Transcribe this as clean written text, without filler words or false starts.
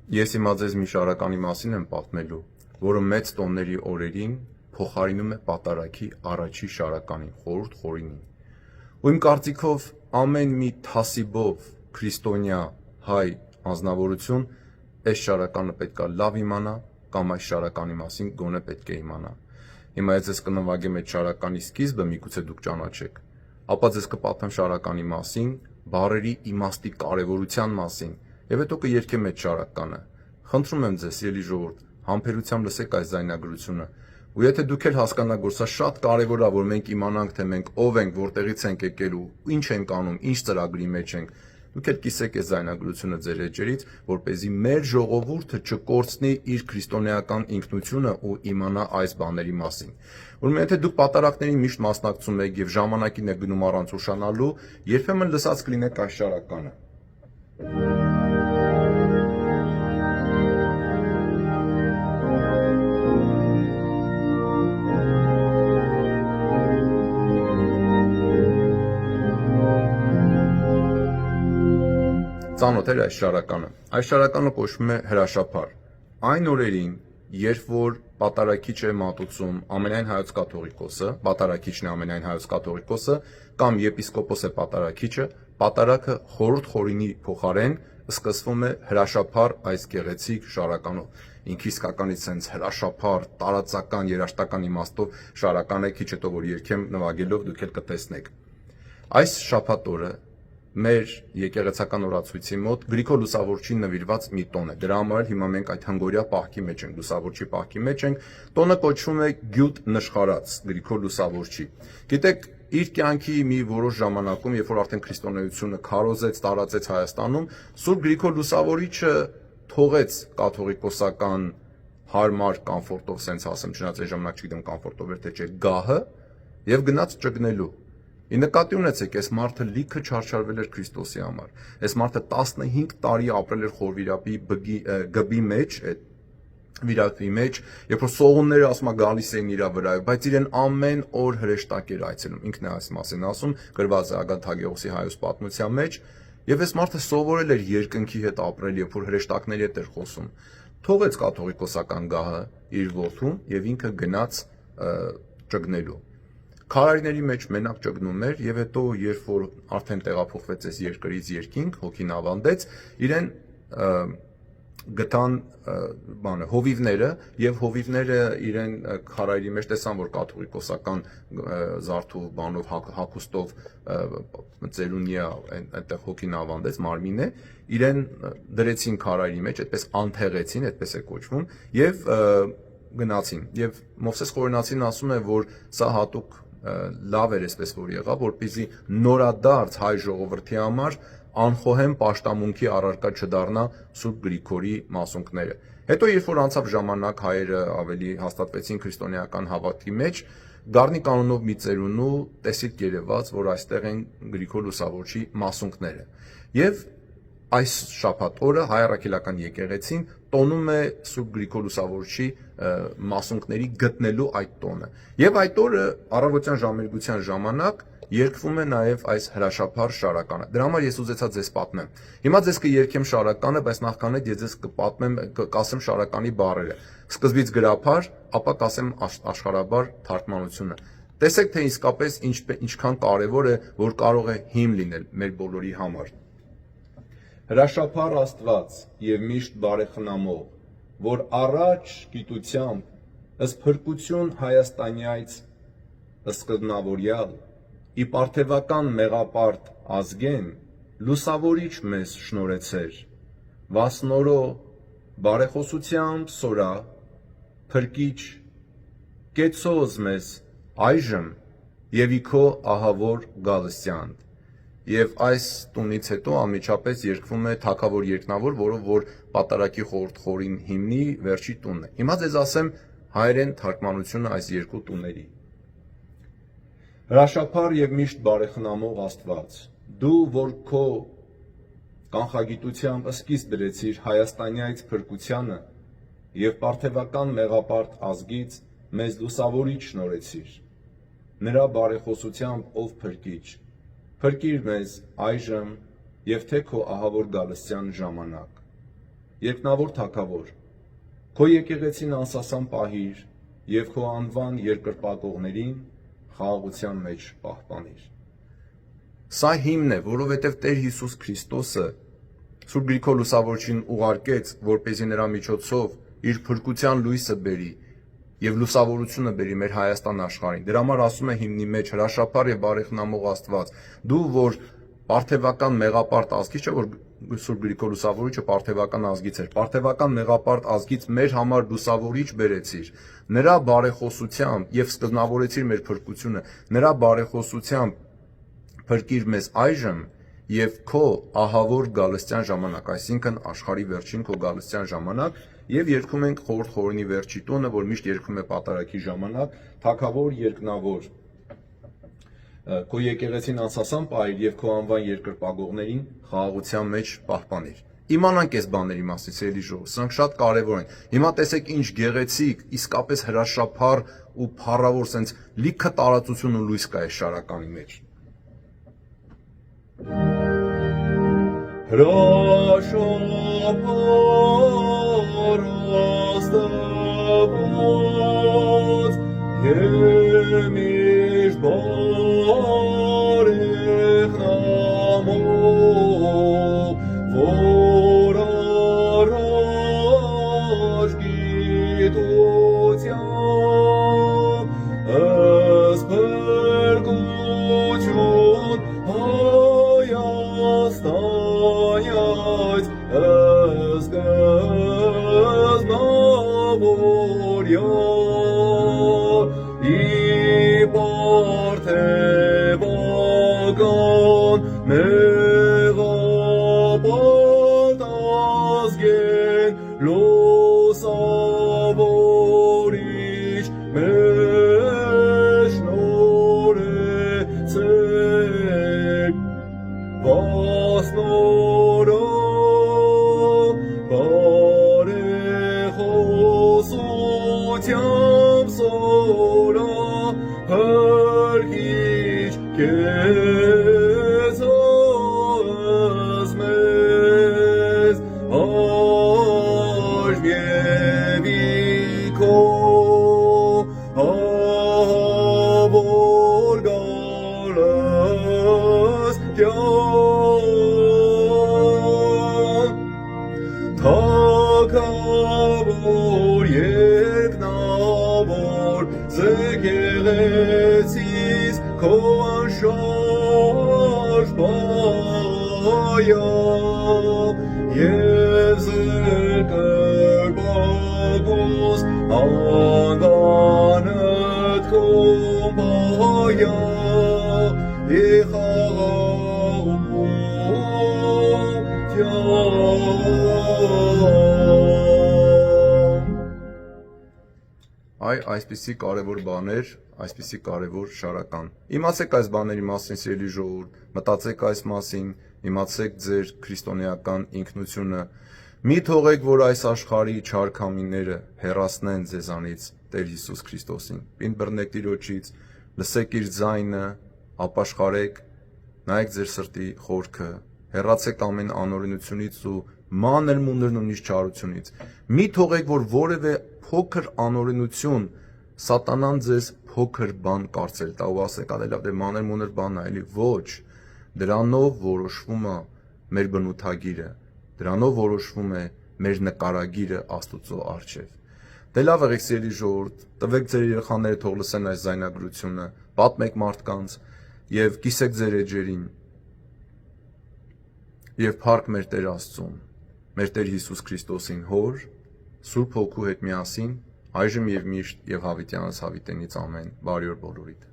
Ես հիմա ձեզ մի շարականի մասին եմ պատմելու, որը մեծ տոների օրերին փոխարինում է պատարագի առաջի շարականին, խորհուրդ խորինին։ Ու իմ կարծիքով ամեն մի թասիբով քրիստոնյա հայ անձնավորություն այս շարականը պետքա լավ իմանա կամ այս շարականի մասին գոնե պետք է իմանա։ Հիմա ես ձեզ կնվագեմ այդ շարականի սկիզբը, միգուցե դուք ճանաչեք, ապա ձեզ կպատմեմ շարականի մասին, բառերի իմաստի կարևորության մասին, եւ հետո կերկեմ այդ շարականը։ Խնդրում եմ ձեզ, ելի ժողովուրդ, համբերությամբ լսեք այս ձայնագրությունը։ Ու եթե դուք էլ հասկանաք, որ սա շատ կարևոր է, որ մենք իմանանք, թե մենք ով ենք, որտեղից ենք եկել ու ինչ ենք անում, ինչ ծրագրի մեջ ենք, դուք էլ կիսեք այս ձայնագրությունը ձեր էջերից, որպեսզի մեր ժողովուրդը չկորցնի իր քրիստոնեական ինքնությունը ու իմանա այս բաների մասին։ Ուրեմն եթե դուք պատարակներին միշտ մասնակցում եք եւ ժամանակին եք գնում առանց ուշանալու, երբեմն լսած կլինեք այս շարականը։ Ծանոթ էր այս շարականը։ Այս շարականը կոչվում է հրաշափար։ Այն օրերին, երբ որ պատարագիչը մատուցում ամենայն հայոց կաթողիկոսը, պատարագիչն է ամենայն հայոց կաթողիկոսը, կամ եպիսկոպոս է պատարագիչը, պատարագը խորհուրդ խորինի փոխարեն սկսվում է հրաշափար այս գեղեցիկ շարականով։ Ինքը իսկականից sense հրաշափար, տարածական, երաժշտական իմաստով շարական է, քիչ հետո որ երգեմ նվագելով դուք էլ կտեսնեք։ Այս շաբաթ օրը մեր եկեղեցական օրացույցի մոտ Գրիգոր Լուսավորչին նվիրված մի տոն է։ Դրա համար հիմա մենք այդ հնգորյա պահքի մեջ ենք, Լուսավորչի պահքի մեջ ենք։ Տոնը կոչվում է Գյուտ նշխարած Գրիգոր Լուսավորչի։ Գիտեք, իր կյանքի մի որոշ ժամանակում, երբ որ արդեն քրիստոնեությունը քարոզեց, տարածեց Հայաստանում, Սուրբ Գրիգոր Լուսավորիչը թողեց կաթողիկոսական հարմար կոմֆորտով, սենց ասեմ, չնայած այս ժամանակ չգիտեմ կոմֆորտով էր թե չէ, գահը եւ գնաց ճգնելու։ Ի նկատի ունեցեք, այս մարդը լիքը չարչարվել էր Քրիստոսի համար։ Այս մարդը 15 տարի ապրել էր խորվիրապի գբի մեջ, այդ վիրապի մեջ, երբ որ սողունները ասում գալիս էին իր վրայով, բայց իրեն ամեն օր հրեշտակ էր այցելում։ Ինքն է այս մասին ասում, գրված է Ագատ Հագեողոսի հայոց պատմության մեջ, եւ այս մարդը սովորել էր երկնքի հետ ապրել, երբ որ հրեշտակների հետ էր խոսում։ Թողեց կաթողիկոսական գահը իր որդուն եւ ինքը գնաց ճգնելու։ Քարայրների մեջ մենակ ճգնում էր եւ հետո երբ որ արդեն տեղափոխվեց այս երկրից երկինք, հոգին ավանդեց, իրեն գտան հովիվները եւ հովիվները իրեն քարայրի մեջ տեսան, որ կաթողիկոսական զարթու բանով հակոստով ծերունիա այնտեղ հոգին ավանդեց, մարմին է, իրեն դրեցին քարայրի մեջ, այդպես անթեղեցին, այդպես է կոչվում եւ գնացին։ Եվ Մովսես Խորենացին ասում է, որ սա հատուկ լավ էր այսպես որ եղավ, որպեսզի նորադարձ հայ ժողովրդի համար անխոհեմ պաշտամունքի առարկա չդառնա Սուրբ Գրիգորի մասունքները։ Հետո երբ որ անցավ ժամանակ, հայերը ավելի հաստատվեցին քրիստոնեական հավատքի մեջ, Գառնի կանոնով մի ծերունու տեսիlt երևաց, որ այստեղ են Գրիգոր Լուսավորչի մասունքները։ Եվ այս շաբաթ օրը հայ առաքելական եկեղեցին տոնում է Սուրբ Գրիգոր Լուսավորչի մասունքների գտնելու այդ տոնը։ Եվ այդ օրը առավոտյան ժամերգության ժամանակ երգվում է նաև այս հրաշափար շարականը։ Դրա համար ես ուզեցա ձեզ պատմեմ։ Հիմա ձեզ կերգեմ շարականը, բայց նախքան այդ ես ձեզ կասեմ շարականի բառերը։ Սկզբից գրաբար, ապա կասեմ աշխարհաբար թարգմանությունը։ Տեսեք, թե իսկապես ինչքան կարևոր է, որ կարող է հիմն լինել մեր բոլորի համար։ Հրաշափառ Աստված եւ միշտ բարեխնամող, որ առաջ գիտությամբ ըստ փրկություն Հայաստանյայց ըսկրնավորյալ, ի պարթևական մեղապարտ ազգեն, լուսավորիչ մեզ շնորհեցեր, վասնորո բարեխոսությամբ սորա, փրկիչ, կեցոզ մեզ այժմ եւ իքո ահավոր գալստյան։ Եվ այս տունից հետո անմիջապես երգվում է թագավոր երկնավոր, որով որ պատարագի խորհուրդ խորին հիմնի վերջի տունն է։ Հիմա ձեզ ասեմ հայերեն թարգմանությունը այս երկու տուների։ Հրաշափառ եւ միշտ բարեխնամող Աստված, դու որ քո կանխագիտությամբ սկիզբ դրեցիր Հայաստանյայց փրկությանը եւ պարթևական մեղապարտ ազգից մեզ լուսավորիչ շնորհեցիր։ Նրա բարեխոսությամբ ով փրկիչ, փրկիր մեզ այժմ եւ թե քո ահավոր գալստյան ժամանակ։ երկնավոր թագավոր, քո եկեղեցին անսասան պահիր եւ քո անվան երկրպագողներին խաղաղության մեջ պահպանիր։ Սա հիմն է, որովհետև Տեր Հիսուս Քրիստոսը Սուրբ Գրիգոր Լուսավորչին ուղարկեց, որպեսզի նրա միջոցով իր փրկության լույսը բերի եւ լուսավորությունը բերի մեր Հայաստան աշխարհին։ Դրա համար ասում է հիմնի մեջ հրաշափառ եւ բարեխնամող Աստված, դու որ Պարթևական մեղապարտ ազգից չէ, որ Սուրբ Գրիգոր Լուսավորիչը Պարթևական ազգից էր, Պարթևական մեղապարտ ազգից մեր համար լուսավորիչ բերեցիր, նրա բարեխոսությամբ եւ սկզբնավորեցիր մեր փրկությունը, նրա բարեխոսությամբ փրկիր մեզ այժմ եւ քո ահավոր գալստյան ժամանակ, այսինքն աշխարհի վերջին քո գալստյան ժամանակ, եւ երգում ենք խորհուրդ խորինի վերջի տոնը, որ միշտ երգում է պատարագի ժամանակ, թագավոր երկնավոր, քո եկեղեցին անսասան պահիր եւ քո անվան երկրպագողներին խաղաղության մեջ պահպանիր։ Իմանանք այս բաների մասին, սիրելի ժողովուրդ, սրանք շատ կարևոր են։ Հիմա տեսեք ինչ գեղեցիկ, իսկապես հրաշափառ ու փառավոր sense լիքը տարածություն ու լույս կա այս շարականի մեջ։ Հրաշափառ Աստված, Քեմիշտ բարեխնամող, որ առաջ գիտությամբ ըստ փրկություն Հայաստանյաց սկզբնավորյա ի պարթևական մեղապարտ ազգեն լուսավորիչ մեր շնորհեցեք Վասնորը բարեխոսությամբ սորա հրկիչ կեզոս մեզ աժմևիկո ահավոր գալստյան թագավոր երկնավոր զեկեղեցիս քո անշարժ պահայա եւ զրկրպագոս անվանդ քո պահայա Այսպիսի կարևոր բաներ, այսպիսի կարևոր շարական։ Իմացեք այս բաների մասին, սիրելի ժողովուրդ, մտածեք այս մասին, իմացեք ձեր քրիստոնեական ինքնությունը։ Մի թողեք, որ այս աշխարհի չար քամիները հեռացնեն ձեզանից Տեր Հիսուս Քրիստոսին։ Պինդ բռնեք Տիրոջից, լսեք իր ձայնը, ապաշխարեք, նայեք ձեր սրտի խորքը, հեռացեք ամեն անօրենությունից ու մանր մունդր նույնիսկ չարությունից։ Մի թողեք, որ որևէ փոքր անօրենություն սատանան ձեզ փոքր բան կարծել տա ու ասեք, «Ալելա, դե մանր մունդր բան է, էլի ոչ»։ Դրանով որոշվում է մեր բնութագիրը, դրանով որոշվում է մեր նկարագիրը Աստծո առջև։ Դե լավ եղեք, սիրելի ժողովուրդ, տվեք ձեր երեխաները թող լսեն այս զայնագրությունը, պատմեք մարդկանց եւ կիսեք ձեր էջերին եւ փառք մեր Տեր Աստծուն, մեր Տեր Հիսուս Քրիստոսին Հոր, Սուրբ Հոգու հետ միասին, այժմ եւ միշտ եւ հավիտյանս հավիտենից ամեն, բարի օր բոլորիդ։